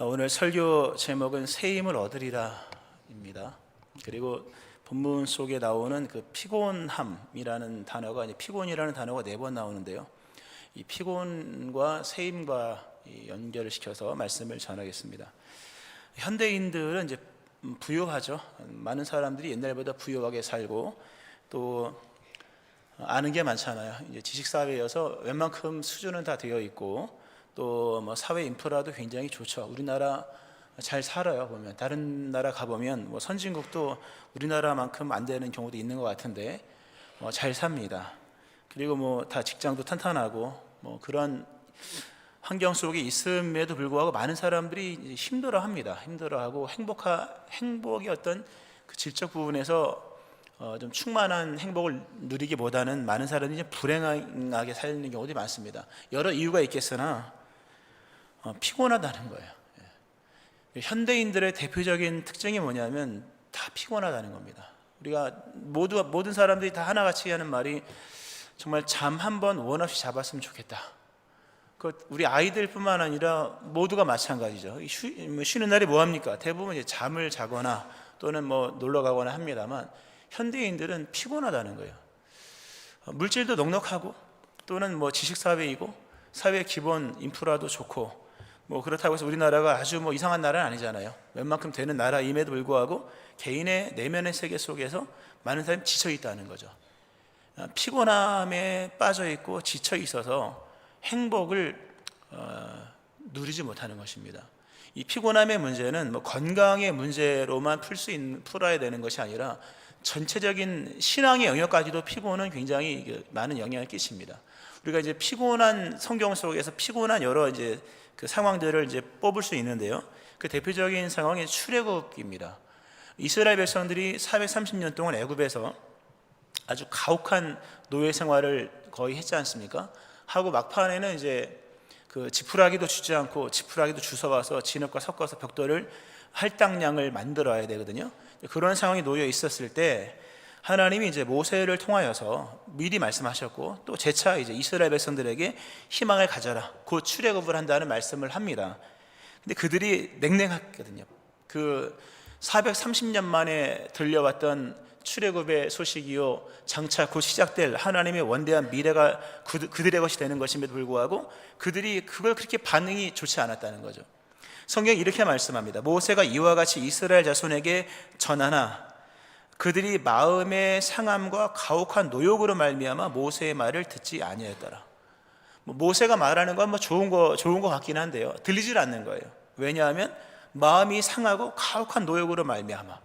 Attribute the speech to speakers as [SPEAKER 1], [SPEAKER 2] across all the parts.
[SPEAKER 1] 오늘 설교 제목은 새 힘을 얻으리라입니다. 그리고 본문 속에 나오는 그 피곤함이라는 단어가 피곤이라는 단어가 4번 나오는데요. 이 피곤과 새 힘과 연결을 시켜서 말씀을 전하겠습니다. 현대인들은 이제 부유하죠. 많은 사람들이 옛날보다 부유하게 살고 또 아는 게 많잖아요. 이제 지식 사회여서 웬만큼 수준은 다 되어 있고 또 뭐 사회 인프라도 굉장히 좋죠. 우리나라 잘 살아요. 보면 다른 나라 가보면 뭐 선진국도 우리나라만큼 안 되는 경우도 있는 것 같은데 잘 삽니다. 그리고 뭐 다 직장도 탄탄하고 뭐 그런 환경 속에 있음에도 불구하고 많은 사람들이 힘들어합니다. 힘들어하고 행복이 어떤 그 질적 부분에서 좀 충만한 행복을 누리기보다는 많은 사람들이 불행하게 살는 경우도 많습니다. 여러 이유가 있겠으나 피곤하다는 거예요. 현대인들의 대표적인 특징이 뭐냐면 다 피곤하다는 겁니다. 우리가 모든 사람들이 다 하나같이 하는 말이 정말 잠 한 번 원 없이 잡았으면 좋겠다. 우리 아이들뿐만 아니라 모두가 마찬가지죠. 쉬는 날에 뭐 합니까? 대부분 이제 잠을 자거나 또는 뭐 놀러 가거나 합니다만 현대인들은 피곤하다는 거예요. 물질도 넉넉하고 또는 뭐 지식 사회이고 사회 기본 인프라도 좋고 뭐 그렇다고 해서 우리나라가 아주 뭐 이상한 나라는 아니잖아요. 웬만큼 되는 나라임에도 불구하고 개인의 내면의 세계 속에서 많은 사람이 지쳐 있다는 거죠. 피곤함에 빠져 있고 지쳐 있어서 행복을 누리지 못하는 것입니다. 이 피곤함의 문제는 뭐 건강의 문제로만 풀어야 되는 것이 아니라 전체적인 신앙의 영역까지도 피곤은 굉장히 많은 영향을 끼칩니다. 우리가 이제 피곤한 성경 속에서 피곤한 여러 이제 그 상황들을 이제 뽑을 수 있는데요. 그 대표적인 상황이 출애굽입니다. 이스라엘 백성들이 430년 동안 애굽에서 아주 가혹한 노예 생활을 거의 했지 않습니까? 하고 막판에는 이제 그 지푸라기도 주지 않고 지푸라기도 주워와서 진흙과 섞어서 벽돌을 할당량을 만들어야 되거든요. 그런 상황이 놓여 있었을 때 하나님이 이제 모세를 통하여서 미리 말씀하셨고 또 재차 이제 이스라엘 백성들에게 희망을 가져라, 곧 출애굽을 한다는 말씀을 합니다. 근데 그들이 냉랭했거든요. 그 430년 만에 들려왔던 출애굽의 소식이요 장차 곧 시작될 하나님의 원대한 미래가 그들의 것이 되는 것임에도 불구하고 그들이 그걸 그렇게 반응이 좋지 않았다는 거죠. 성경이 이렇게 말씀합니다. 모세가 이와 같이 이스라엘 자손에게 전하나 그들이 마음의 상함과 가혹한 노역으로 말미암아 모세의 말을 듣지 아니하였더라. 모세가 말하는 건 뭐 좋은 거 같긴 한데요, 들리질 않는 거예요. 왜냐하면 마음이 상하고 가혹한 노역으로 말미암아.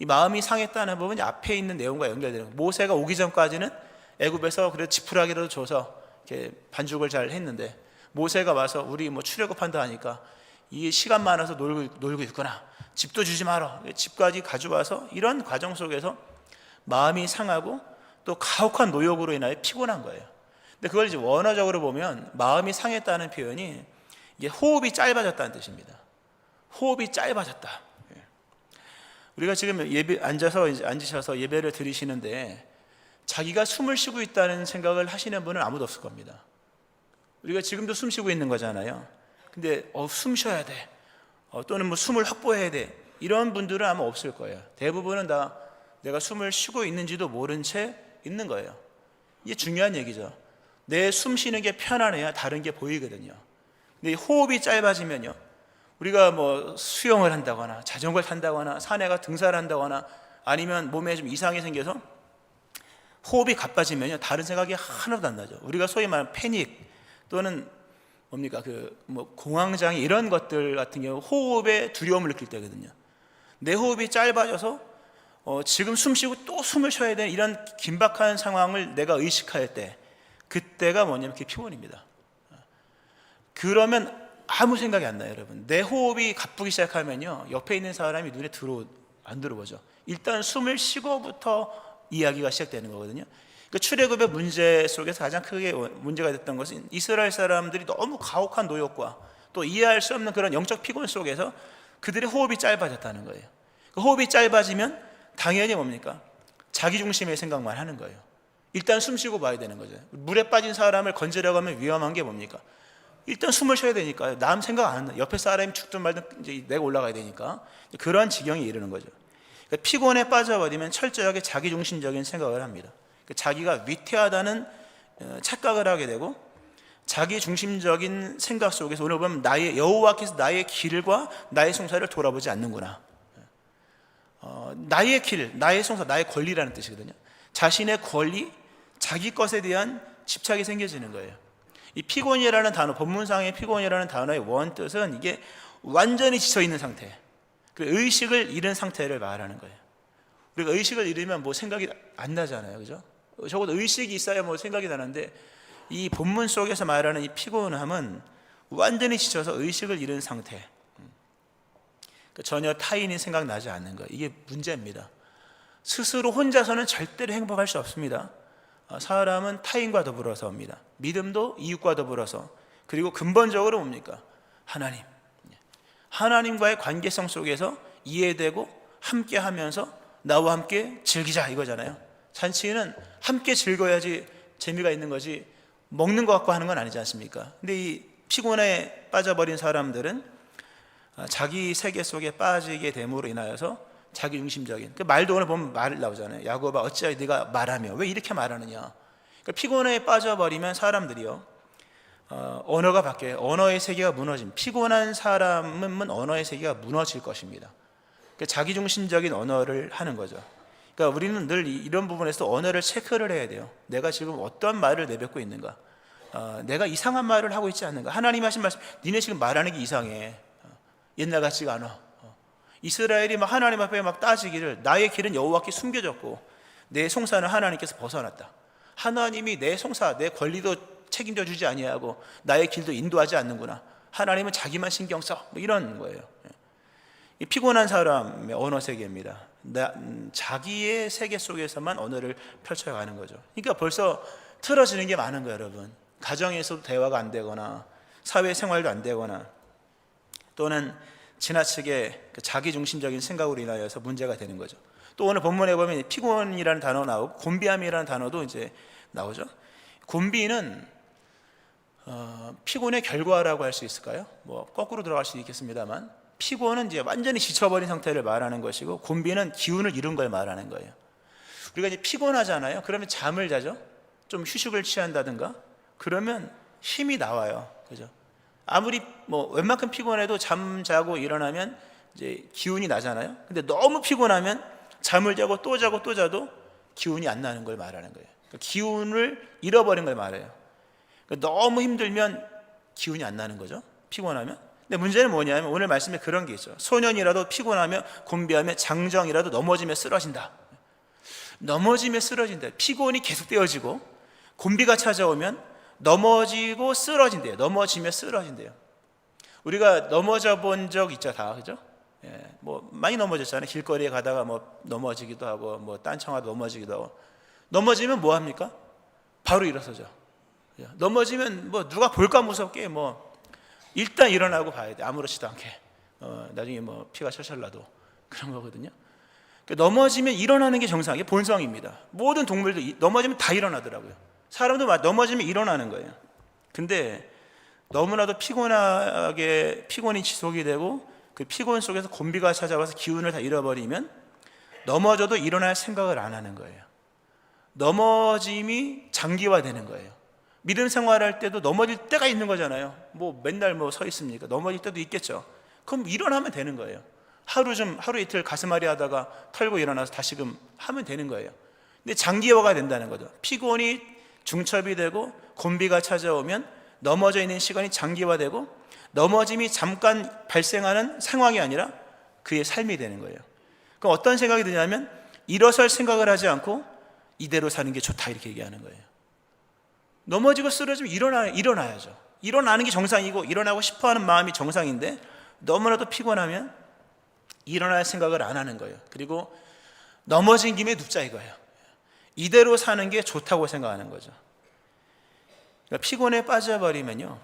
[SPEAKER 1] 이 마음이 상했다는 부분이 앞에 있는 내용과 연결되는 거예요. 모세가 오기 전까지는 애굽에서 그래도 지푸라기라도 줘서 이렇게 반죽을 잘 했는데 모세가 와서 우리 뭐 출애굽한다 하니까 이 시간 많아서 놀고 있구나, 집도 주지 마라, 집까지 가져와서 이런 과정 속에서 마음이 상하고 또 가혹한 노역으로 인하여 피곤한 거예요. 근데 그걸 이제 원어적으로 보면 마음이 상했다는 표현이 이게 호흡이 짧아졌다는 뜻입니다. 호흡이 짧아졌다. 우리가 지금 앉으셔서 예배를 드리시는데 자기가 숨을 쉬고 있다는 생각을 하시는 분은 아무도 없을 겁니다. 우리가 지금도 숨 쉬고 있는 거잖아요. 근데 숨 쉬어야 돼, 또는 뭐 숨을 확보해야 돼, 이런 분들은 아마 없을 거예요. 대부분은 다 내가 숨을 쉬고 있는지도 모른 채 있는 거예요. 이게 중요한 얘기죠. 내 숨 쉬는 게 편안해야 다른 게 보이거든요. 근데 호흡이 짧아지면요, 우리가 뭐 수영을 한다거나 자전거를 탄다거나 산에 가 등산을 한다거나 아니면 몸에 좀 이상이 생겨서 호흡이 가빠지면요, 다른 생각이 하나도 안 나죠. 우리가 소위 말하는 패닉 또는 뭡니까 공황장애 이런 것들 같은 경우 호흡에 두려움을 느낄 때거든요. 내 호흡이 짧아져서 지금 숨 쉬고 또 숨을 쉬어야 되는 이런 긴박한 상황을 내가 의식할 때, 그때가 뭐냐면 그게 피곤입니다. 그러면 아무 생각이 안 나요, 여러분. 내 호흡이 가쁘기 시작하면요, 옆에 있는 사람이 눈에 안 들어오죠. 일단 숨을 쉬고부터 이야기가 시작되는 거거든요. 그 출애굽의 문제 속에서 가장 크게 문제가 됐던 것은 이스라엘 사람들이 너무 가혹한 노역과 또 이해할 수 없는 그런 영적 피곤 속에서 그들의 호흡이 짧아졌다는 거예요. 그 호흡이 짧아지면 당연히 뭡니까? 자기 중심의 생각만 하는 거예요. 일단 숨 쉬고 봐야 되는 거죠. 물에 빠진 사람을 건지려고 하면 위험한 게 뭡니까? 일단 숨을 쉬어야 되니까요. 남 생각 안 한다. 옆에 사람이 죽든 말든 이제 내가 올라가야 되니까 그런 지경에 이르는 거죠. 그러니까 피곤에 빠져버리면 철저하게 자기중심적인 생각을 합니다. 그러니까 자기가 위태하다는 착각을 하게 되고 자기중심적인 생각 속에서 오늘 보면 나의 여호와께서 나의 길과 나의 송사를 돌아보지 않는구나. 나의 길, 나의 송사, 나의 권리라는 뜻이거든요. 자신의 권리, 자기 것에 대한 집착이 생겨지는 거예요. 이 피곤이라는 단어, 본문상의 피곤이라는 단어의 원뜻은 이게 완전히 지쳐있는 상태, 의식을 잃은 상태를 말하는 거예요. 우리가 의식을 잃으면 뭐 생각이 안 나잖아요, 그죠? 적어도 의식이 있어야 뭐 생각이 나는데 이 본문 속에서 말하는 이 피곤함은 완전히 지쳐서 의식을 잃은 상태, 전혀 타인이 생각나지 않는 것, 이게 문제입니다. 스스로 혼자서는 절대로 행복할 수 없습니다. 사람은 타인과 더불어서 옵니다. 믿음도 이웃과 더불어서, 그리고 근본적으로 뭡니까? 하나님과의 관계성 속에서 이해되고 함께하면서 나와 함께 즐기자 이거잖아요. 잔치는 함께 즐거야지 재미가 있는 거지 먹는 것 같고 하는 건 아니지 않습니까? 근데 이 피곤에 빠져버린 사람들은 자기 세계 속에 빠지게 됨으로 인하여서 자기 중심적인, 그 말도 오늘 보면 말 나오잖아요. 야곱아 어찌하여 네가 말하며, 왜 이렇게 말하느냐. 그러니까 피곤에 빠져버리면 사람들이요, 언어가 바뀌어요. 언어의 세계가 무너짐. 피곤한 사람은 언어의 세계가 무너질 것입니다. 그러니까 자기 중심적인 언어를 하는 거죠. 그러니까 우리는 늘 이런 부분에서 언어를 체크를 해야 돼요. 내가 지금 어떤 말을 내뱉고 있는가, 내가 이상한 말을 하고 있지 않는가. 하나님 하신 말씀, 니네 지금 말하는 게 이상해, 옛날 같지가 않아. 이스라엘이 막 하나님 앞에 막 따지기를, 나의 길은 여호와께 숨겨졌고 내 송사는 하나님께서 벗어났다. 하나님이 내 송사, 내 권리도 책임져 주지 아니하고 나의 길도 인도하지 않는구나. 하나님은 자기만 신경 써, 뭐 이런 거예요. 이 피곤한 사람의 언어 세계입니다. 자기의 세계 속에서만 언어를 펼쳐가는 거죠. 그러니까 벌써 틀어지는 게 많은 거예요, 여러분. 가정에서도 대화가 안 되거나 사회생활도 안 되거나, 또는 지나치게 자기중심적인 생각으로 인하여서 문제가 되는 거죠. 또 오늘 본문에 보면 피곤이라는 단어 나오고 곤비함이라는 단어도 이제 나오죠. 곤비는 피곤의 결과라고 할 수 있을까요? 뭐 거꾸로 들어갈 수도 있겠습니다만, 피곤은 이제 완전히 지쳐버린 상태를 말하는 것이고, 곤비는 기운을 잃은 걸 말하는 거예요. 우리가 이제 피곤하잖아요. 그러면 잠을 자죠. 좀 휴식을 취한다든가 그러면 힘이 나와요, 그죠? 아무리 뭐 웬만큼 피곤해도 잠 자고 일어나면 이제 기운이 나잖아요. 근데 너무 피곤하면 잠을 자고 또 자고 또 자도 기운이 안 나는 걸 말하는 거예요. 그러니까 기운을 잃어버린 걸 말해요. 그러니까 너무 힘들면 기운이 안 나는 거죠, 피곤하면. 근데 문제는 뭐냐면 오늘 말씀에 그런 게 있죠. 소년이라도 피곤하며 곤비하며 장정이라도 넘어지며 쓰러진다. 넘어지며 쓰러진다. 피곤이 계속되어지고 곤비가 찾아오면 넘어지고 쓰러진대요. 넘어지며 쓰러진대요. 우리가 넘어져 본 적 있죠, 다, 그죠? 예, 뭐 많이 넘어졌잖아요. 길거리에 가다가 뭐 넘어지기도 하고, 뭐 딴청하다 넘어지기도 하고. 넘어지면 뭐 합니까? 바로 일어서죠. 넘어지면 뭐 누가 볼까 무섭게 뭐 일단 일어나고 봐야 돼. 아무렇지도 않게. 나중에 뭐 피가 철철 나도 그런 거거든요. 그러니까 넘어지면 일어나는 게 정상이에요. 본성입니다. 모든 동물도 넘어지면 다 일어나더라고요. 사람도 넘어지면 일어나는 거예요. 근데 너무나도 피곤이 지속이 되고 그 피곤 속에서 곤비가 찾아와서 기운을 다 잃어버리면 넘어져도 일어날 생각을 안 하는 거예요. 넘어짐이 장기화되는 거예요. 믿음 생활할 때도 넘어질 때가 있는 거잖아요. 뭐 맨날 뭐 서 있습니까? 넘어질 때도 있겠죠. 그럼 일어나면 되는 거예요. 하루 이틀 가슴앓이 하다가 털고 일어나서 다시금 하면 되는 거예요. 근데 장기화가 된다는 거죠. 피곤이 중첩이 되고 곤비가 찾아오면 넘어져 있는 시간이 장기화되고 넘어짐이 잠깐 발생하는 상황이 아니라 그의 삶이 되는 거예요. 그럼 어떤 생각이 드냐면 일어설 생각을 하지 않고 이대로 사는 게 좋다 이렇게 얘기하는 거예요. 넘어지고 쓰러지면 일어나야죠. 일어나는 게 정상이고 일어나고 싶어하는 마음이 정상인데 너무나도 피곤하면 일어날 생각을 안 하는 거예요. 그리고 넘어진 김에 눕자 이거예요. 이대로 사는 게 좋다고 생각하는 거죠. 그러니까 피곤에 빠져버리면요,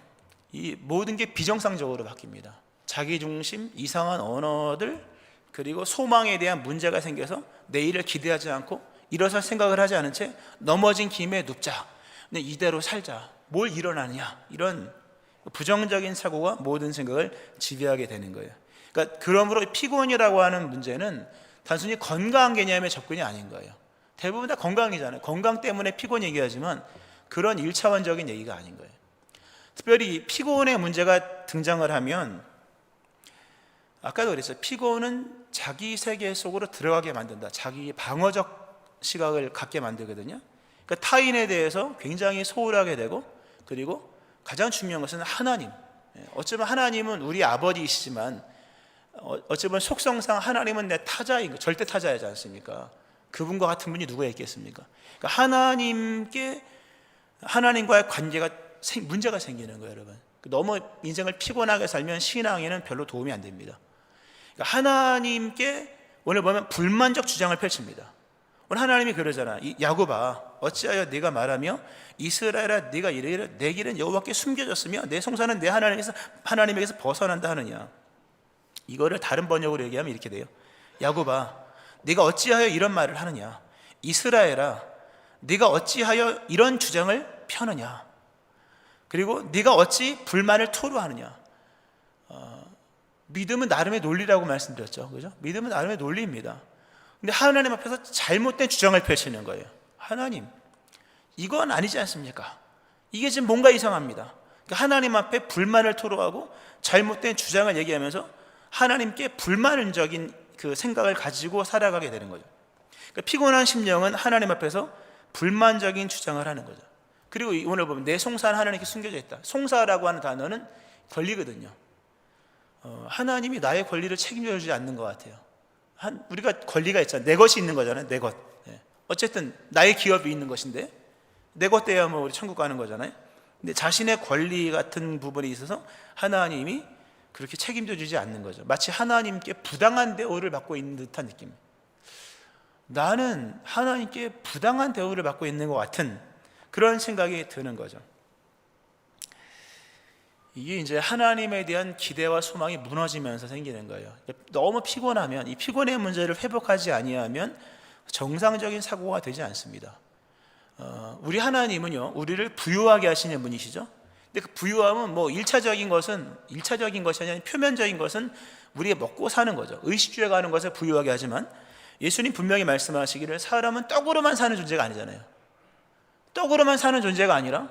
[SPEAKER 1] 이 모든 게 비정상적으로 바뀝니다. 자기중심, 이상한 언어들, 그리고 소망에 대한 문제가 생겨서 내일을 기대하지 않고 일어설 생각을 하지 않은 채 넘어진 김에 눕자, 근데 이대로 살자, 뭘 일어나느냐, 이런 부정적인 사고가 모든 생각을 지배하게 되는 거예요. 그러니까 그러므로 피곤이라고 하는 문제는 단순히 건강 개념의 접근이 아닌 거예요. 대부분 다 건강이잖아요. 건강 때문에 피곤 얘기하지만 그런 1차원적인 얘기가 아닌 거예요. 특별히 피곤의 문제가 등장을 하면 아까도 그랬어요. 피곤은 자기 세계 속으로 들어가게 만든다. 자기 방어적 시각을 갖게 만들거든요. 그러니까 타인에 대해서 굉장히 소홀하게 되고, 그리고 가장 중요한 것은 하나님. 어쩌면 하나님은 우리 아버지이시지만 어쩌면 속성상 하나님은 내 타자인 거, 절대 타자이지 않습니까? 그분과 같은 분이 누가 있겠습니까? 그러니까 하나님과의 관계가 문제가 생기는 거예요, 여러분. 너무 인생을 피곤하게 살면 신앙에는 별로 도움이 안 됩니다. 그러니까 하나님께 오늘 보면 불만족 주장을 펼칩니다. 오늘 하나님이 그러잖아. 야곱아, 어찌하여 네가 말하며 이스라엘아, 네가 이르기를 내 길은 여호와께 숨겨졌으며 내 송사는 내 하나님에게서 벗어난다 하느냐. 이거를 다른 번역으로 얘기하면 이렇게 돼요. 야곱아, 네가 어찌하여 이런 말을 하느냐. 이스라엘아, 네가 어찌하여 이런 주장을 펴느냐. 그리고 네가 어찌 불만을 토로하느냐. 믿음은 나름의 논리라고 말씀드렸죠. 그죠? 믿음은 나름의 논리입니다. 근데 하나님 앞에서 잘못된 주장을 펼치는 거예요. 하나님, 이건 아니지 않습니까? 이게 지금 뭔가 이상합니다. 그러니까 하나님 앞에 불만을 토로하고 잘못된 주장을 얘기하면서 하나님께 불만적인 그 생각을 가지고 살아가게 되는 거죠. 그러니까 피곤한 심령은 하나님 앞에서 불만적인 주장을 하는 거죠. 그리고 오늘 보면 내 송사는 하나님께 숨겨져 있다. 송사라고 하는 단어는 권리거든요. 하나님이 나의 권리를 책임져 주지 않는 것 같아요. 우리가 권리가 있잖아요. 내 것이 있는 거잖아요. 내 것. 어쨌든 나의 기업이 있는 것인데 내 것 돼야 뭐 우리 천국 가는 거잖아요. 근데 자신의 권리 같은 부분에 있어서 하나님이 그렇게 책임져 주지 않는 거죠. 마치 하나님께 부당한 대우를 받고 있는 듯한 느낌. 나는 하나님께 부당한 대우를 받고 있는 것 같은 그런 생각이 드는 거죠. 이게 이제 하나님에 대한 기대와 소망이 무너지면서 생기는 거예요. 너무 피곤하면, 이 피곤의 문제를 회복하지 아니하면 정상적인 사고가 되지 않습니다. 우리 하나님은요, 우리를 부유하게 하시는 분이시죠. 근데 그 부유함은 뭐 일차적인 것이 아니라 표면적인 것은 우리가 먹고 사는 거죠. 의식주에 가는 것을 부유하게 하지만 예수님 분명히 말씀하시기를 사람은 떡으로만 사는 존재가 아니잖아요. 떡으로만 사는 존재가 아니라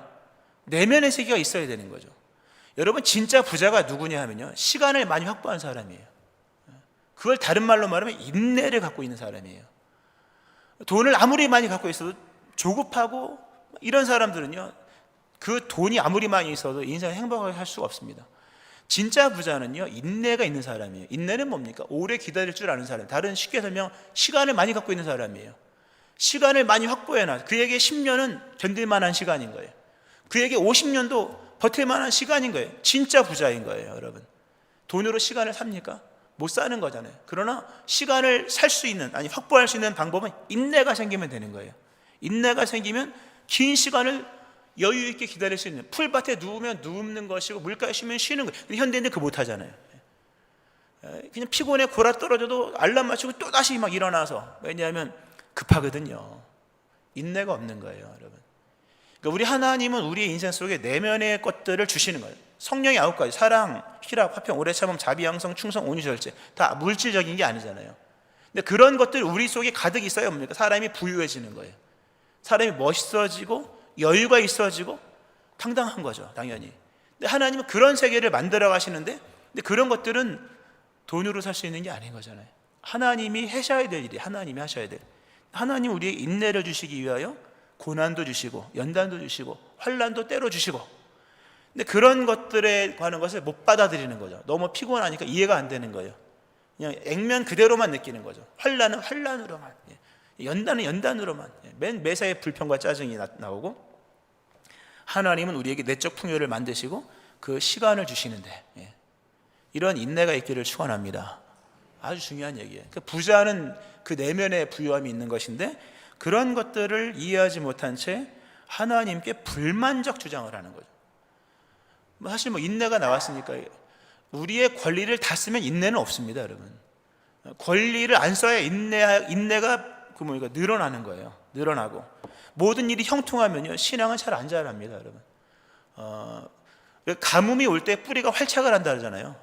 [SPEAKER 1] 내면의 세계가 있어야 되는 거죠. 여러분, 진짜 부자가 누구냐 하면요, 시간을 많이 확보한 사람이에요. 그걸 다른 말로 말하면 인내를 갖고 있는 사람이에요. 돈을 아무리 많이 갖고 있어도 조급하고 이런 사람들은요, 그 돈이 아무리 많이 있어도 인생을 행복하게 할 수가 없습니다. 진짜 부자는요, 인내가 있는 사람이에요. 인내는 뭡니까? 오래 기다릴 줄 아는 사람. 다른 쉽게 설명, 시간을 많이 갖고 있는 사람이에요. 시간을 많이 확보해놔. 그에게 10년은 견딜 만한 시간인 거예요. 그에게 50년도 버틸 만한 시간인 거예요. 진짜 부자인 거예요, 여러분. 돈으로 시간을 삽니까? 못 사는 거잖아요. 그러나 시간을 살 수 있는, 확보할 수 있는 방법은 인내가 생기면 되는 거예요. 인내가 생기면 긴 시간을 여유 있게 기다릴 수 있는, 풀밭에 누우면 눕는 것이고 물가에 쉬면 쉬는 거예요. 근데 현대인들 그거 못 하잖아요. 그냥 피곤해 골아 떨어져도 알람 맞추고 또 다시 막 일어나서, 왜냐하면 급하거든요. 인내가 없는 거예요, 여러분. 그러니까 우리 하나님은 우리의 인생 속에 내면의 것들을 주시는 거예요. 성령의 9가지, 사랑, 희락, 화평, 오래 참음, 자비, 양성, 충성, 온유, 절제, 다 물질적인 게 아니잖아요. 근데 그런 것들 우리 속에 가득 있어야 뭡니까? 사람이 부유해지는 거예요. 사람이 멋있어지고 여유가 있어지고 당당한 거죠, 당연히. 근데 하나님은 그런 세계를 만들어 가시는데, 근데 그런 것들은 돈으로 살 수 있는 게 아닌 거잖아요. 하나님이 하셔야 될 일이 하나님이 하셔야 될. 하나님 우리에게 인내를 주시기 위하여 고난도 주시고 연단도 주시고 환난도 때로 주시고, 근데 그런 것들에 관한 것을 못 받아들이는 거죠. 너무 피곤하니까 이해가 안 되는 거예요. 그냥 액면 그대로만 느끼는 거죠. 환난은 환난으로만, 연단은 연단으로만, 매사에 불평과 짜증이 나오고, 하나님은 우리에게 내적 풍요를 만드시고 그 시간을 주시는데, 이런 인내가 있기를 축원합니다. 아주 중요한 얘기예요. 그 부자는 그 내면에 부유함이 있는 것인데, 그런 것들을 이해하지 못한 채 하나님께 불만적 주장을 하는 거죠. 사실 인내가 나왔으니까 우리의 권리를 다 쓰면 인내는 없습니다, 여러분. 권리를 안 써야 인내가 늘어나는 거예요. 늘어나고 모든 일이 형통하면요, 신앙은 잘 안 자랍니다, 여러분. 가뭄이 올 때 뿌리가 활착을 한다 그러잖아요.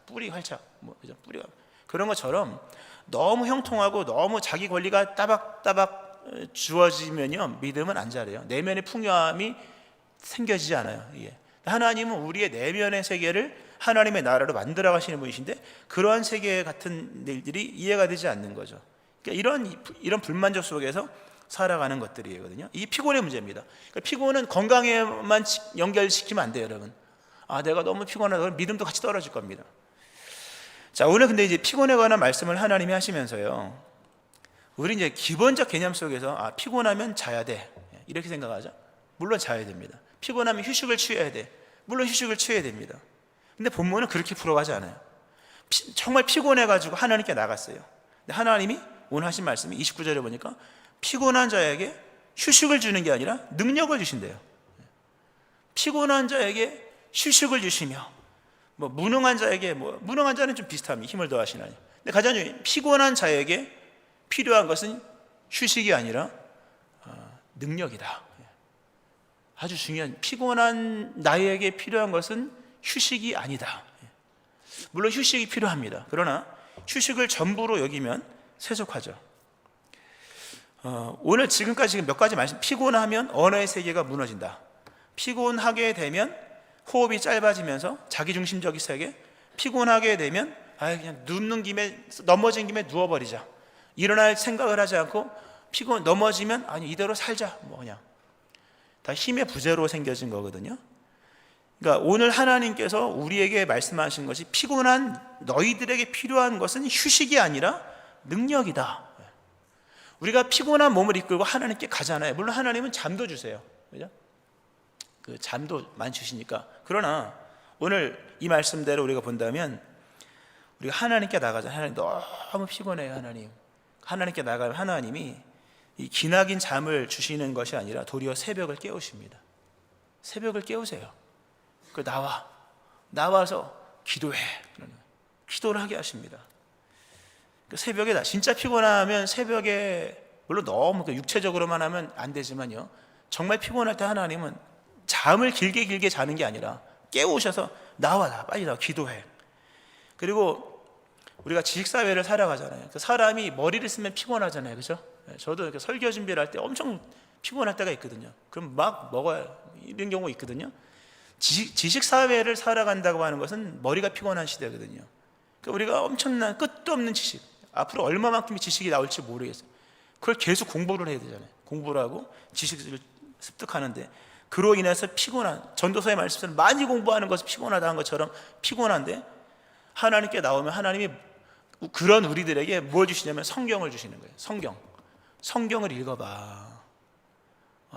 [SPEAKER 1] 뿌리 활착, 그죠? 뿌리가 그런 것처럼 너무 형통하고 너무 자기 권리가 따박따박 주어지면요, 믿음은 안 자라요. 내면의 풍요함이 생겨지지 않아요. 예. 하나님은 우리의 내면의 세계를 하나님의 나라로 만들어 가시는 분이신데 그러한 세계 같은 일들이 이해가 되지 않는 거죠. 그러니까 이런 불만족 속에서 살아가는 것들이거든요. 이 피곤의 문제입니다. 그러니까 피곤은 건강에만 연결시키면 안 돼요, 여러분. 내가 너무 피곤하다 그러면 믿음도 같이 떨어질 겁니다. 자, 오늘 근데 이제 피곤에 관한 말씀을 하나님이 하시면서요, 우리 이제 기본적 개념 속에서 피곤하면 자야 돼, 이렇게 생각하죠. 물론 자야 됩니다. 피곤하면 휴식을 취해야 돼. 물론 휴식을 취해야 됩니다. 근데 본문은 그렇게 풀어가지 않아요. 정말 피곤해가지고 하나님께 나갔어요. 근데 하나님이 오늘 하신 말씀이 29절에 보니까 피곤한 자에게 휴식을 주는 게 아니라 능력을 주신대요. 피곤한 자에게 휴식을 주시며, 무능한 자에게, 무능한 자는 좀 비슷합니다. 힘을 더하시나니. 근데 가장 중요한 피곤한 자에게 필요한 것은 휴식이 아니라 능력이다. 아주 중요한, 피곤한 나에게 필요한 것은 휴식이 아니다. 물론 휴식이 필요합니다. 그러나 휴식을 전부로 여기면 세속하죠. 오늘 지금까지 몇 가지 말씀, 피곤하면 언어의 세계가 무너진다. 피곤하게 되면 호흡이 짧아지면서 자기중심적인 세계, 피곤하게 되면 그냥 넘어진 김에 누워버리자. 일어날 생각을 하지 않고 넘어지면 이대로 살자. 그냥 다 힘의 부재로 생겨진 거거든요. 그러니까 오늘 하나님께서 우리에게 말씀하신 것이 피곤한 너희들에게 필요한 것은 휴식이 아니라 능력이다. 우리가 피곤한 몸을 이끌고 하나님께 가잖아요. 물론 하나님은 잠도 주세요. 그죠? 그 잠도 많이 주시니까. 그러나 오늘 이 말씀대로 우리가 본다면 우리가 하나님께 나가자. 하나님 너무 피곤해요. 하나님께 나가면 하나님이 이 기나긴 잠을 주시는 것이 아니라 도리어 새벽을 깨우십니다. 새벽을 깨우세요. 나와서 기도해. 기도를 하게 하십니다. 새벽에 진짜 피곤하면 새벽에, 물론 너무 육체적으로만 하면 안 되지만요, 정말 피곤할 때 하나님은 잠을 길게 자는 게 아니라 깨우셔서 빨리 나와, 기도해. 그리고 우리가 지식사회를 살아가잖아요. 사람이 머리를 쓰면 피곤하잖아요. 그죠? 저도 이렇게 설교 준비를 할 때 엄청 피곤할 때가 있거든요. 그럼 막 먹어야 이런 경우가 있거든요. 지식사회를 살아간다고 하는 것은 머리가 피곤한 시대거든요. 그러니까 우리가 엄청난 끝도 없는 지식, 앞으로 얼마만큼의 지식이 나올지 모르겠어요. 그걸 계속 공부를 해야 되잖아요. 공부를 하고 지식을 습득하는데 그로 인해서 피곤한, 전도서의 말씀을 많이 공부하는 것은 피곤하다는 것처럼 피곤한데 하나님께 나오면 하나님이 그런 우리들에게 뭘 주시냐면 성경을 주시는 거예요. 성경을 읽어봐.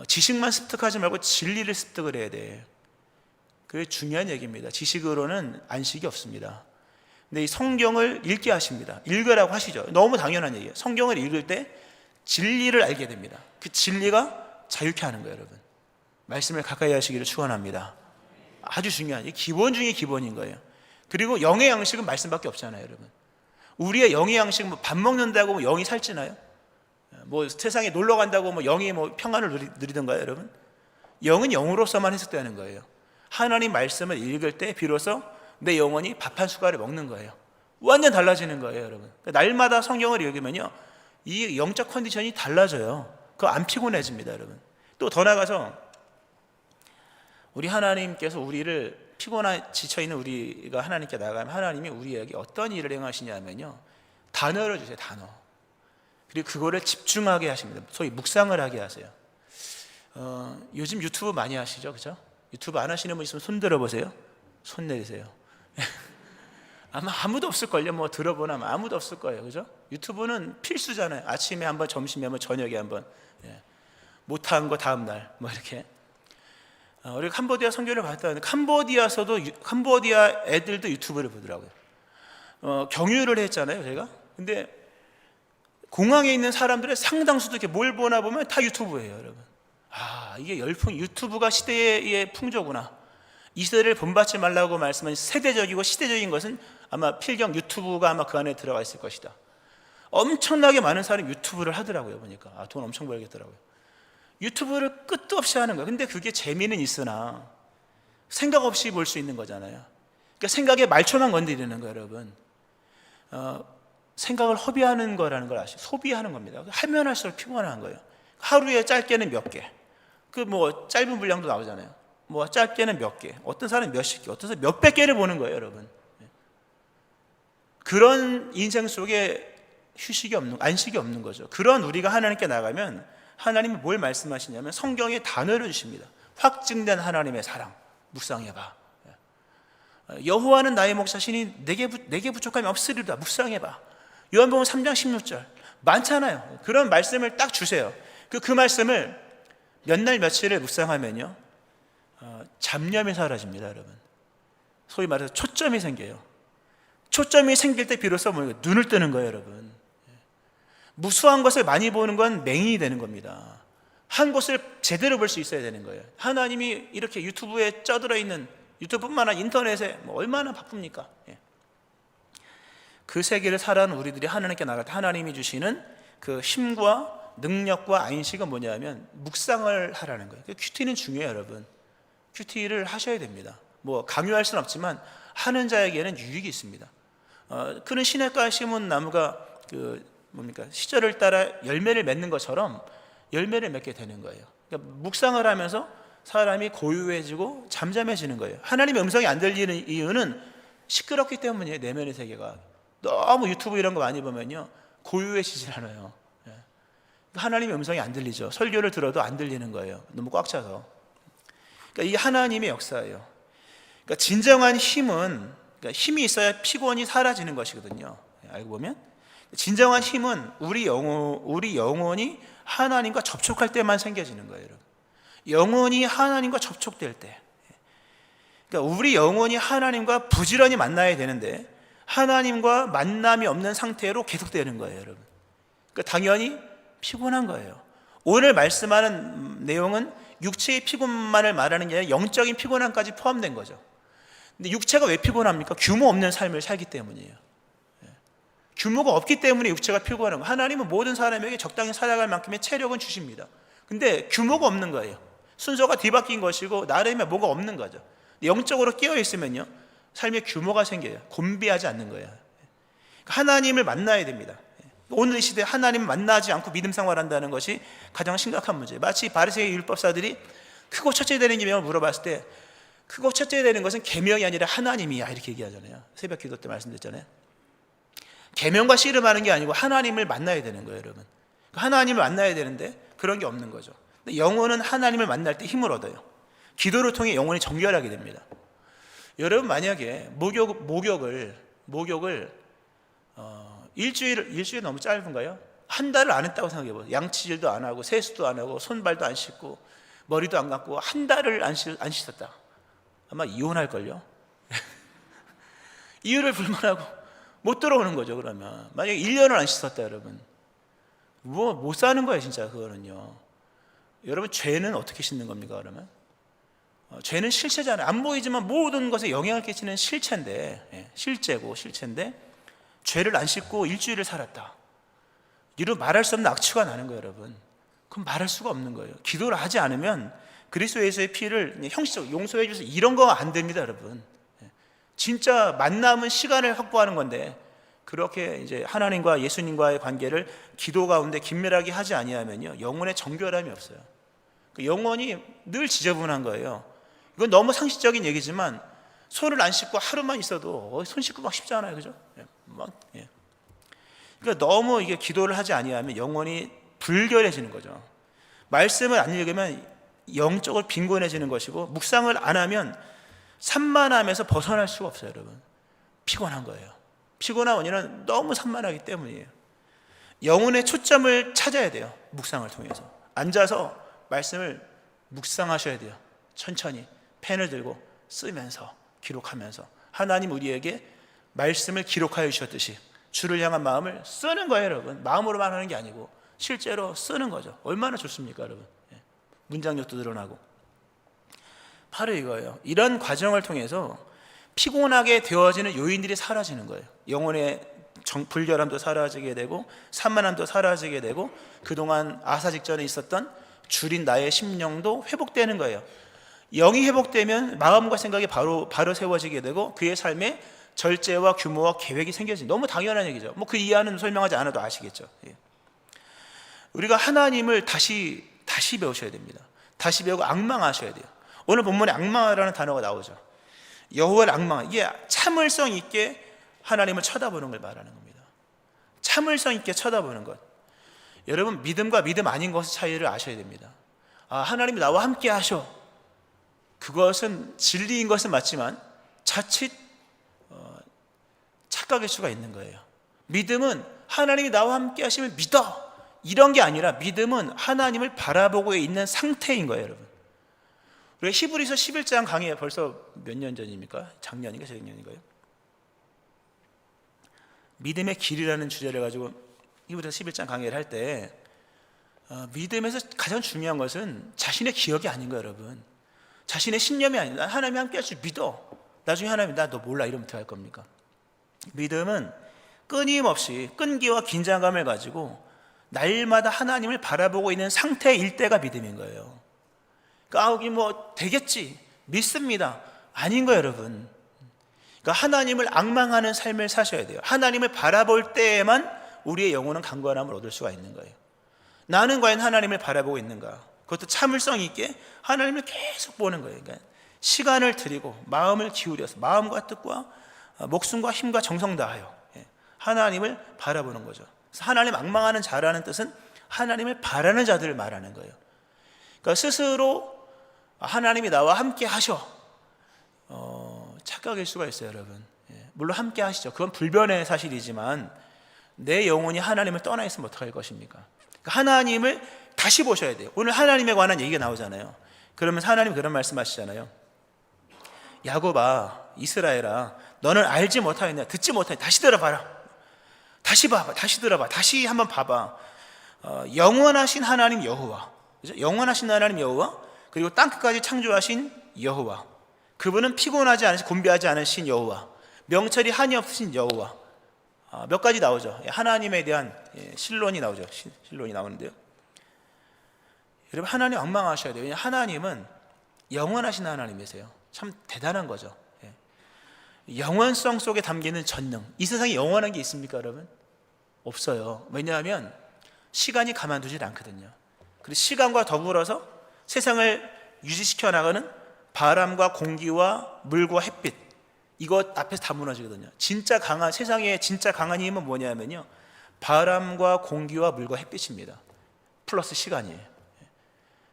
[SPEAKER 1] 지식만 습득하지 말고 진리를 습득을 해야 돼. 그게 중요한 얘기입니다. 지식으로는 안식이 없습니다. 근데 이 성경을 읽게 하십니다. 읽으라고 하시죠. 너무 당연한 얘기예요. 성경을 읽을 때 진리를 알게 됩니다. 그 진리가 자유케 하는 거예요, 여러분. 말씀을 가까이 하시기를 축원합니다. 아주 중요한, 기본 중에 기본인 거예요. 그리고 영의 양식은 말씀밖에 없잖아요, 여러분. 우리의 영의 양식은 밥 먹는다고 영이 살찌나요? 세상에 놀러 간다고 영이 평안을 누리던가요, 여러분? 영은 영으로서만 해석되는 거예요. 하나님 말씀을 읽을 때 비로소 내 영혼이 밥 한 숟갈을 먹는 거예요. 완전 달라지는 거예요, 여러분. 날마다 성경을 읽으면요, 이 영적 컨디션이 달라져요. 그거 안 피곤해집니다, 여러분. 또 더 나가서 우리 하나님께서 우리를 지쳐있는 우리가 하나님께 나가면 하나님이 우리에게 어떤 일을 행하시냐면요, 단어를 주세요. 단어. 그리고 그거를 집중하게 하십니다. 소위 묵상을 하게 하세요. 요즘 유튜브 많이 하시죠, 그죠? 유튜브 안 하시는 분 있으면 손 들어보세요. 손 내리세요. 아마 아무도 없을걸요. 들어보나 아무도 없을 거예요, 그죠? 유튜브는 필수잖아요. 아침에 한번, 점심에 한번, 저녁에 한번. 못한 거 다음날 이렇게. 우리가 캄보디아 선교를 갔다 왔는데 캄보디아 애들도 유튜브를 보더라고요. 경유를 했잖아요, 제가. 근데 공항에 있는 사람들의 상당수도 이렇게 뭘 보나 보면 다 유튜브예요, 여러분. 이게 유튜브가 시대의 풍조구나. 이 세대를 본받지 말라고 말씀한 세대적이고 시대적인 것은 아마 필경 유튜브가 아마 그 안에 들어가 있을 것이다. 엄청나게 많은 사람이 유튜브를 하더라고요. 보니까 돈 엄청 벌겠더라고요. 유튜브를 끝도 없이 하는 거예요. 근데 그게 재미는 있으나 생각 없이 볼 수 있는 거잖아요. 그러니까 생각에 말초만 건드리는 거예요, 여러분. 생각을 허비하는 거라는 걸 아시죠? 소비하는 겁니다. 하면 할수록 피곤한 거예요. 하루에 짧게는 몇 개, 그 뭐 짧은 분량도 나오잖아요. 뭐 짧게는 몇 개, 어떤 사람은 몇십 개, 어떤 사람은 몇백 개를 보는 거예요, 여러분. 그런 인생 속에 안식이 없는 거죠. 그런 우리가 하나님께 나가면 하나님이 뭘 말씀하시냐면 성경에 단어를 주십니다. 확증된 하나님의 사랑, 묵상해봐. 여호와는 나의 목자시니 내게 부족함이 없으리로다. 묵상해봐. 요한복음 3장 16절 많잖아요. 그런 말씀을 딱 주세요. 그 말씀을 몇 날 며칠을 묵상하면요, 잡념이 사라집니다, 여러분. 소위 말해서 초점이 생겨요. 초점이 생길 때 비로소 눈을 뜨는 거예요, 여러분. 무수한 것을 많이 보는 건 맹인이 되는 겁니다. 한 곳을 제대로 볼 수 있어야 되는 거예요. 하나님이 이렇게 유튜브에 쪄들어 있는, 유튜브뿐만 아니라 인터넷에 얼마나 바쁩니까? 그 세계를 살아가는 우리들이 하나님께 나갈 때 하나님이 주시는 그 힘과 능력과 안식은 뭐냐면 묵상을 하라는 거예요. 큐티는 중요해요, 여러분. 큐티를 하셔야 됩니다. 뭐 강요할 수는 없지만 하는 자에게는 유익이 있습니다. 그는 시냇가에 심은 나무가 시절을 따라 열매를 맺는 것처럼 열매를 맺게 되는 거예요. 그러니까 묵상을 하면서 사람이 고요해지고 잠잠해지는 거예요. 하나님의 음성이 안 들리는 이유는 시끄럽기 때문이에요. 내면의 세계가 너무 유튜브 이런 거 많이 보면요, 고요해지질 않아요. 하나님의 음성이 안 들리죠. 설교를 들어도 안 들리는 거예요. 너무 꽉 차서. 그러니까 이게 하나님의 역사예요. 그러니까 진정한 힘은, 그러니까 힘이 있어야 피곤이 사라지는 것이거든요. 알고 보면 진정한 힘은 우리 영혼이 하나님과 접촉할 때만 생겨지는 거예요, 여러분. 영혼이 하나님과 접촉될 때, 그러니까 우리 영혼이 하나님과 부지런히 만나야 되는데 하나님과 만남이 없는 상태로 계속되는 거예요, 여러분. 그러니까 당연히 피곤한 거예요. 오늘 말씀하는 내용은 육체의 피곤만을 말하는 게 아니라 영적인 피곤함까지 포함된 거죠. 근데 육체가 왜 피곤합니까? 규모 없는 삶을 살기 때문이에요. 규모가 없기 때문에 육체가 피곤한 거예요. 하나님은 모든 사람에게 적당히 살아갈 만큼의 체력은 주십니다. 근데 규모가 없는 거예요. 순서가 뒤바뀐 것이고 나름의 뭐가 없는 거죠. 영적으로 깨어 있으면요, 삶의 규모가 생겨요. 곤비하지 않는 거예요. 하나님을 만나야 됩니다. 오늘 이 시대에 하나님을 만나지 않고 믿음 생활한다는 것이 가장 심각한 문제예요. 마치 바리새인 율법사들이 크고 첫째 되는 계명을 물어봤을 때 크고 첫째 되는 것은 계명이 아니라 하나님이야, 이렇게 얘기하잖아요. 새벽 기도 때 말씀드렸잖아요. 계명과 씨름하는 게 아니고 하나님을 만나야 되는 거예요, 여러분. 하나님을 만나야 되는데 그런 게 없는 거죠. 영혼은 하나님을 만날 때 힘을 얻어요. 기도를 통해 영혼이 정결하게 됩니다. 여러분, 만약에 목욕을 일주일 너무 짧은가요? 한 달을 안 했다고 생각해 보세요. 양치질도 안 하고 세수도 안 하고 손발도 안 씻고 머리도 안 감고 한 달을 안 씻었다. 아마 이혼할걸요. 이유를 불문하고 못 들어오는 거죠. 그러면 만약에 1년을 안 씻었다, 여러분, 못 사는 거예요, 진짜. 그거는요. 여러분, 죄는 어떻게 씻는 겁니까, 그러면? 죄는 실체잖아요. 안 보이지만 모든 것에 영향을 끼치는 실체인데, 실체인데 죄를 안 씻고 일주일을 살았다, 이루 말할 수 없는 악취가 나는 거예요, 여러분. 그럼 말할 수가 없는 거예요. 기도를 하지 않으면 그리스도 예수의 피를 형식적으로 용서해 주셔서 이런 거 안 됩니다, 여러분. 진짜 만남은 시간을 확보하는 건데 그렇게 이제 하나님과 예수님과의 관계를 기도 가운데 긴밀하게 하지 아니하면요, 영혼의 정결함이 없어요. 영혼이 늘 지저분한 거예요. 이건 너무 상식적인 얘기지만 손을 안 씻고 하루만 있어도 손 씻고 막 쉽잖아요, 그죠? 그러니까 너무 이게 기도를 하지 아니하면 영혼이 불결해지는 거죠. 말씀을 안 읽으면 영적으로 빈곤해지는 것이고, 묵상을 안 하면 산만함에서 벗어날 수가 없어요, 여러분. 피곤한 거예요. 피곤한 원인은 너무 산만하기 때문이에요. 영혼의 초점을 찾아야 돼요. 묵상을 통해서 앉아서 말씀을 묵상하셔야 돼요. 천천히 펜을 들고 쓰면서 기록하면서 하나님 우리에게 말씀을 기록하여 주셨듯이 주를 향한 마음을 쓰는 거예요, 여러분. 마음으로만 하는 게 아니고 실제로 쓰는 거죠. 얼마나 좋습니까, 여러분? 문장력도 늘어나고. 바로 이거예요. 이런 과정을 통해서 피곤하게 되어지는 요인들이 사라지는 거예요. 영혼의 불결함도 사라지게 되고 산만함도 사라지게 되고 그동안 아사 직전에 있었던 줄인 나의 심령도 회복되는 거예요. 영이 회복되면 마음과 생각이 바로 세워지게 되고 그의 삶에 절제와 규모와 계획이 생겨지. 너무 당연한 얘기죠. 뭐 그 이하는 설명하지 않아도 아시겠죠. 예. 우리가 하나님을 다시 배우셔야 됩니다. 다시 배우고 앙망하셔야 돼요. 오늘 본문에 앙망하라는 단어가 나오죠. 여호와를 앙망. 이게 참을성 있게 하나님을 쳐다보는 걸 말하는 겁니다. 참을성 있게 쳐다보는 것. 여러분, 믿음과 믿음 아닌 것의 차이를 아셔야 됩니다. 하나님이 나와 함께 하셔. 그것은 진리인 것은 맞지만 자칫 착각일 수가 있는 거예요. 믿음은 하나님이 나와 함께 하시면 믿어, 이런 게 아니라 믿음은 하나님을 바라보고 있는 상태인 거예요. 여러분, 우리가 히브리서 11장 강의에 벌써 몇 년 전입니까? 작년인가 재작년인가요? 믿음의 길이라는 주제를 가지고 히브리서 11장 강의를 할 때 믿음에서 가장 중요한 것은 자신의 기억이 아닌 거예요. 여러분, 자신의 신념이 아니다. 하나님이 함께 할 줄 믿어. 나중에 하나님이 나 너 몰라 이러면 어떻게 할 겁니까? 믿음은 끊임없이 끈기와 긴장감을 가지고 날마다 하나님을 바라보고 있는 상태일 때가 믿음인 거예요. 그러니까 뭐 되겠지, 믿습니다, 아닌 거예요. 여러분, 그러니까 하나님을 앙망하는 삶을 사셔야 돼요. 하나님을 바라볼 때에만 우리의 영혼은 강건함을 얻을 수가 있는 거예요. 나는 과연 하나님을 바라보고 있는가? 그것도 참을성 있게 하나님을 계속 보는 거예요. 그러니까 시간을 들이고 마음을 기울여서 마음과 뜻과 목숨과 힘과 정성 다하여 하나님을 바라보는 거죠. 그래서 하나님 앙망하는 자라는 뜻은 하나님을 바라는 자들을 말하는 거예요. 그러니까 스스로 하나님이 나와 함께 하셔, 착각일 수가 있어요. 여러분, 물론 함께 하시죠. 그건 불변의 사실이지만 내 영혼이 하나님을 떠나 있으면 어떡할 것입니까? 그러니까 하나님을 다시 보셔야 돼요. 오늘 하나님에 관한 얘기가 나오잖아요. 그러면서 하나님 그런 말씀 하시잖아요. 야곱아, 이스라엘아, 너는 알지 못하였냐, 듣지 못하였냐, 다시 들어봐라, 다시 봐봐, 다시 들어봐, 다시 한번 봐봐. 영원하신 하나님 여호와, 그죠? 영원하신 하나님 여호와, 그리고 땅끝까지 창조하신 여호와, 그분은 피곤하지 않으신, 곤비하지 않으신 여호와, 명철이 한이 없으신 여호와. 몇 가지 나오죠. 하나님에 대한 신론이 나오죠. 신론이 나오는데요, 여러분, 하나님 앙망하셔야 돼요. 왜냐하면 하나님은 영원하신 하나님이세요. 참 대단한 거죠. 영원성 속에 담기는 전능. 이 세상에 영원한 게 있습니까, 여러분? 없어요. 왜냐하면 시간이 가만두질 않거든요. 그리고 시간과 더불어서 세상을 유지시켜 나가는 바람과 공기와 물과 햇빛, 이것 앞에서 다 무너지거든요. 진짜 강한, 세상에 진짜 강한 힘은 뭐냐면요, 바람과 공기와 물과 햇빛입니다. 플러스 시간이에요.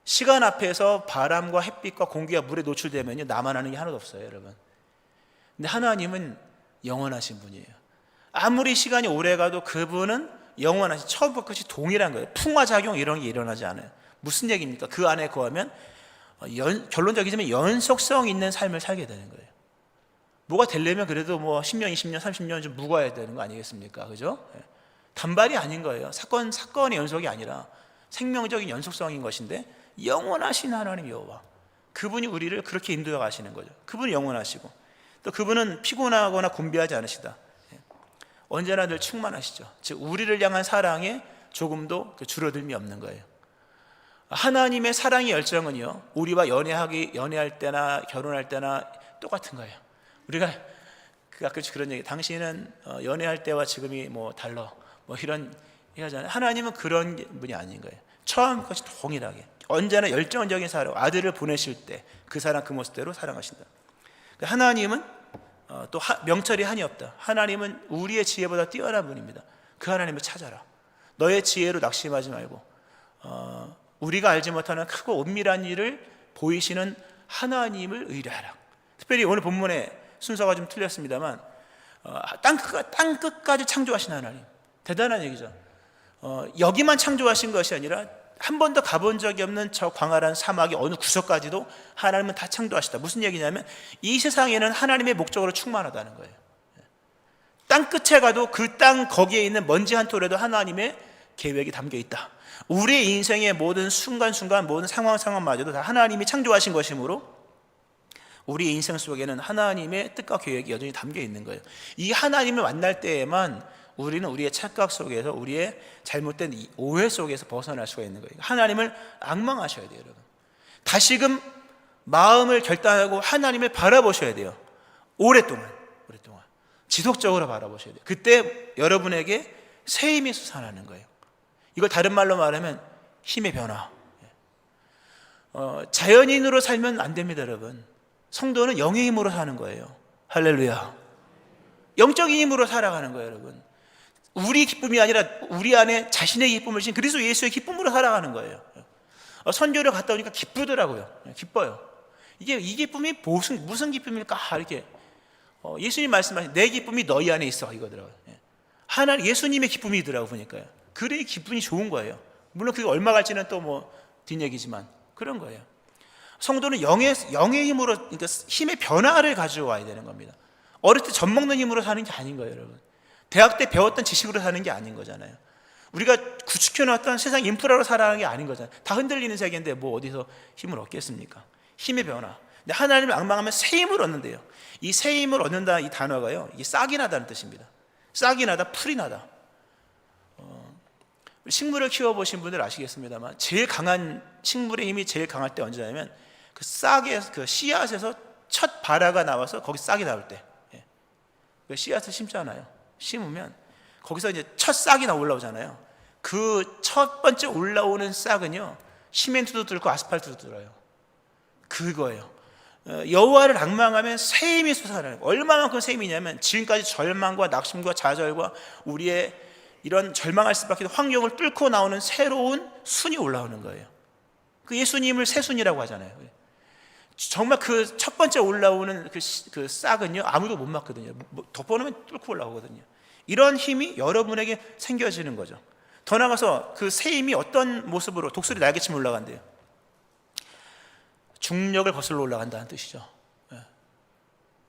[SPEAKER 1] 시간 앞에서 바람과 햇빛과 공기와 물에 노출되면요, 나만 하는 게 하나도 없어요. 여러분, 근데 하나님은 영원하신 분이에요. 아무리 시간이 오래가도 그분은 영원하신, 처음부터 끝이 동일한 거예요. 풍화작용 이런 게 일어나지 않아요. 무슨 얘기입니까? 그 안에 거하면 결론적이지만 연속성 있는 삶을 살게 되는 거예요. 뭐가 되려면 그래도 뭐 10년, 20년, 30년 좀 묵어야 되는 거 아니겠습니까? 그죠? 단발이 아닌 거예요. 사건의 연속이 아니라 생명적인 연속성인 것인데, 영원하신 하나님 여호와, 그분이 우리를 그렇게 인도해 가시는 거죠. 그분이 영원하시고, 또 그분은 피곤하거나 곤비하지 않으시다. 언제나 늘 충만하시죠. 즉 우리를 향한 사랑에 조금도 줄어들미 없는 거예요. 하나님의 사랑의 열정은요, 우리와 연애할 때나 결혼할 때나 똑같은 거예요. 우리가 가끔씩 그런 얘기, 당신은 연애할 때와 지금이 뭐 달라, 뭐 이런 얘기하잖아요. 하나님은 그런 분이 아닌 거예요. 처음까지 동일하게 언제나 열정적인 사랑, 아들을 보내실 때 그 사랑, 그 모습대로 사랑하신다. 하나님은 또 명철이 한이 없다. 하나님은 우리의 지혜보다 뛰어난 분입니다. 그 하나님을 찾아라. 너의 지혜로 낙심하지 말고 우리가 알지 못하는 크고 엄밀한 일을 보이시는 하나님을 의뢰하라. 특별히 오늘 본문의 순서가 좀 틀렸습니다만 땅끝까지 창조하신 하나님, 대단한 얘기죠. 여기만 창조하신 것이 아니라 한 번도 가본 적이 없는 저 광활한 사막의 어느 구석까지도 하나님은 다 창조하시다. 무슨 얘기냐면 이 세상에는 하나님의 목적으로 충만하다는 거예요. 땅 끝에 가도 그 땅 거기에 있는 먼지 한 톨에도 하나님의 계획이 담겨 있다. 우리의 인생의 모든 순간순간, 모든 상황마저도 다 하나님이 창조하신 것이므로 우리 인생 속에는 하나님의 뜻과 계획이 여전히 담겨 있는 거예요. 이 하나님을 만날 때에만 우리는 우리의 착각 속에서, 우리의 잘못된 오해 속에서 벗어날 수가 있는 거예요. 하나님을 앙망하셔야 돼요, 여러분. 다시금 마음을 결단하고 하나님을 바라보셔야 돼요. 오랫동안 지속적으로 바라보셔야 돼요. 그때 여러분에게 새 힘이 솟아나는 거예요. 이걸 다른 말로 말하면 힘의 변화. 자연인으로 살면 안 됩니다, 여러분. 성도는 영의 힘으로 사는 거예요. 할렐루야. 영적인 힘으로 살아가는 거예요, 여러분. 우리 기쁨이 아니라 우리 안에 자신의 기쁨을 주신 그리스도 예수의 기쁨으로 살아가는 거예요. 선교를 갔다 오니까 기쁘더라고요. 기뻐요. 이 기쁨이 무슨 기쁨일까? 이렇게 예수님 말씀하신 내 기쁨이 너희 안에 있어 이거더라고요. 하나님 예수님의 기쁨이더라고 보니까요. 그래 기분이 좋은 거예요. 물론 그게 얼마 갈지는 또 뭐 뒷얘기지만 그런 거예요. 성도는 영의 힘으로, 그러니까 힘의 변화를 가지고 와야 되는 겁니다. 어릴 때 젖 먹는 힘으로 사는 게 아닌 거예요, 여러분. 대학 때 배웠던 지식으로 사는 게 아닌 거잖아요. 우리가 구축해놨던 세상 인프라로 살아가는 게 아닌 거잖아요. 다 흔들리는 세계인데 뭐 어디서 힘을 얻겠습니까? 힘의 변화. 근데 하나님을 앙망하면 새 힘을 얻는데요. 이 새 힘을 얻는다 이 단어가요, 이게 싹이 나다는 뜻입니다. 싹이 나다, 풀이 나다. 식물을 키워보신 분들 아시겠습니다만 제일 강한 식물의 힘이 제일 강할 때 언제냐면 그 싹의 그 씨앗에서 첫 발화가 나와서 거기 싹이 나올 때, 그 씨앗을 심잖아요. 심으면 거기서 이제 첫 싹이 올라오잖아요. 그 첫 번째 올라오는 싹은요, 시멘트도 들고 아스팔트도 들어요. 그거예요. 여호와를 앙망하면 새 힘이 솟아나는 거예요. 얼마만큼 새 힘이냐면 지금까지 절망과 낙심과 좌절과 우리의 이런 절망할 수밖에 없는 환경을 뚫고 나오는 새로운 순이 올라오는 거예요. 그 예수님을 새순이라고 하잖아요. 정말 그 첫 번째 올라오는 그 싹은요, 아무도 못 막거든요. 덮어놓으면 뚫고 올라오거든요. 이런 힘이 여러분에게 생겨지는 거죠. 더 나아가서 그 새 힘이 어떤 모습으로 독수리 날개치면 올라간대요. 중력을 거슬러 올라간다는 뜻이죠.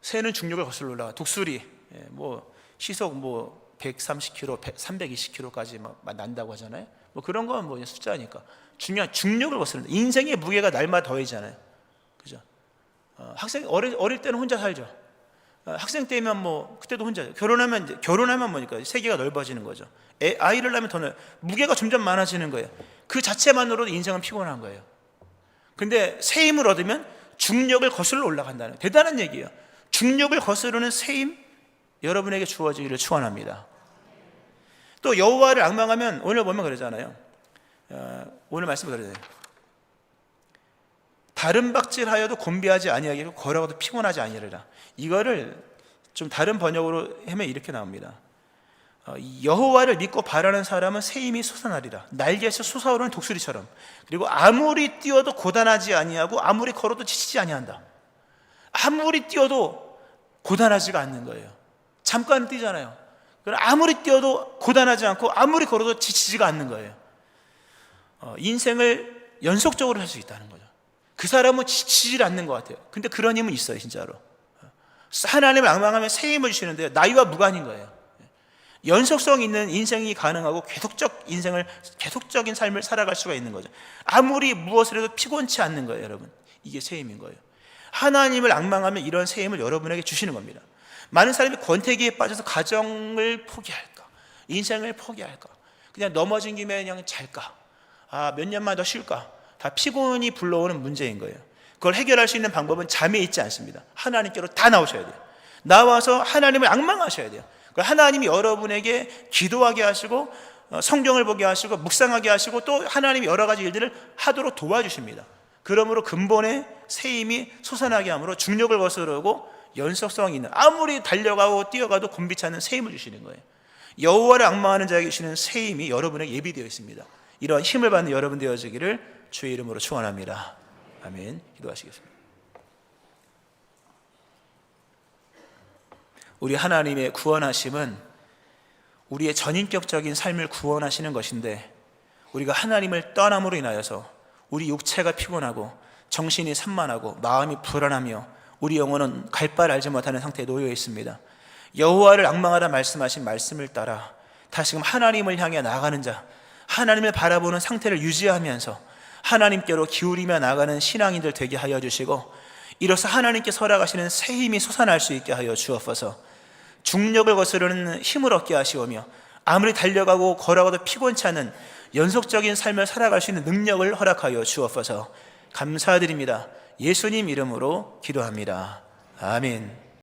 [SPEAKER 1] 새는 중력을 거슬러 올라가. 독수리 뭐 시속 뭐 130km, 320km까지 막 난다고 하잖아요. 뭐 그런 건 뭐 숫자니까. 중요한 중력을 거스른다. 인생의 무게가 날마다 더해지잖아요. 그죠? 학생 어릴 때는 혼자 살죠. 학생 때면 뭐 그때도 혼자. 결혼하면 뭐니까 세계가 넓어지는 거죠. 아이를 낳으면 더 무게가 점점 많아지는 거예요. 그 자체만으로도 인생은 피곤한 거예요. 근데 새 힘을 얻으면 중력을 거슬러 올라간다는 대단한 얘기예요. 중력을 거스르는 새 힘 여러분에게 주어지기를 축원합니다. 또 여호와를 앙망하면 오늘 보면 그러잖아요. 오늘 말씀 그러잖아요. 다른 박질하여도 곤비하지 아니하겠고 걸어가도 피곤하지 아니하리라. 이거를 좀 다른 번역으로 하면 이렇게 나옵니다. 여호와를 믿고 바라는 사람은 새 힘이 솟아나리라. 날개에서 솟아오르는 독수리처럼. 그리고 아무리 뛰어도 고단하지 아니하고 아무리 걸어도 지치지 아니한다. 아무리 뛰어도 고단하지가 않는 거예요. 잠깐 뛰잖아요. 그럼 아무리 뛰어도 고단하지 않고 아무리 걸어도 지치지가 않는 거예요. 인생을 연속적으로 할 수 있다는 거죠. 그 사람은 지치질 않는 것 같아요. 근데 그런 힘은 있어요, 진짜로. 하나님을 앙망하면 새 힘을 주시는데요, 나이와 무관인 거예요. 연속성 있는 인생이 가능하고 계속적인 삶을 살아갈 수가 있는 거죠. 아무리 무엇을 해도 피곤치 않는 거예요, 여러분. 이게 새 힘인 거예요. 하나님을 앙망하면 이런 새 힘을 여러분에게 주시는 겁니다. 많은 사람이 권태기에 빠져서 가정을 포기할까, 인생을 포기할까, 그냥 넘어진 김에 그냥 잘까, 몇 년만 더 쉴까, 다 피곤이 불러오는 문제인 거예요. 그걸 해결할 수 있는 방법은 잠에 있지 않습니다. 하나님께로 다 나오셔야 돼요. 나와서 하나님을 앙망하셔야 돼요. 하나님이 여러분에게 기도하게 하시고 성경을 보게 하시고 묵상하게 하시고 또 하나님이 여러 가지 일들을 하도록 도와주십니다. 그러므로 근본의 새 힘이 솟아나게 함으로 중력을 거스르고 연속성이 있는, 아무리 달려가고 뛰어가도 곤비치 않는 새 힘을 주시는 거예요. 여호와를 앙망하는 자에게 주시는 새 힘이 여러분에게 예비되어 있습니다. 이러한 힘을 받는 여러분 되어지기를 주의 이름으로 축원합니다. 아멘. 기도하시겠습니다. 우리 하나님의 구원하심은 우리의 전인격적인 삶을 구원하시는 것인데, 우리가 하나님을 떠남으로 인하여서 우리 육체가 피곤하고 정신이 산만하고 마음이 불안하며 우리 영혼은 갈 바를 알지 못하는 상태에 놓여 있습니다. 여호와를 앙망하라 말씀하신 말씀을 따라 다시금 하나님을 향해 나아가는 자, 하나님을 바라보는 상태를 유지하면서 하나님께로 기울이며 나가는 신앙인들 되게 하여 주시고, 이로써 하나님께 설악하시는 새 힘이 솟아날 수 있게 하여 주옵소서. 중력을 거스르는 힘을 얻게 하시오며 아무리 달려가고 걸어가도 피곤치 않은 연속적인 삶을 살아갈 수 있는 능력을 허락하여 주옵소서. 감사드립니다. 예수님 이름으로 기도합니다. 아멘.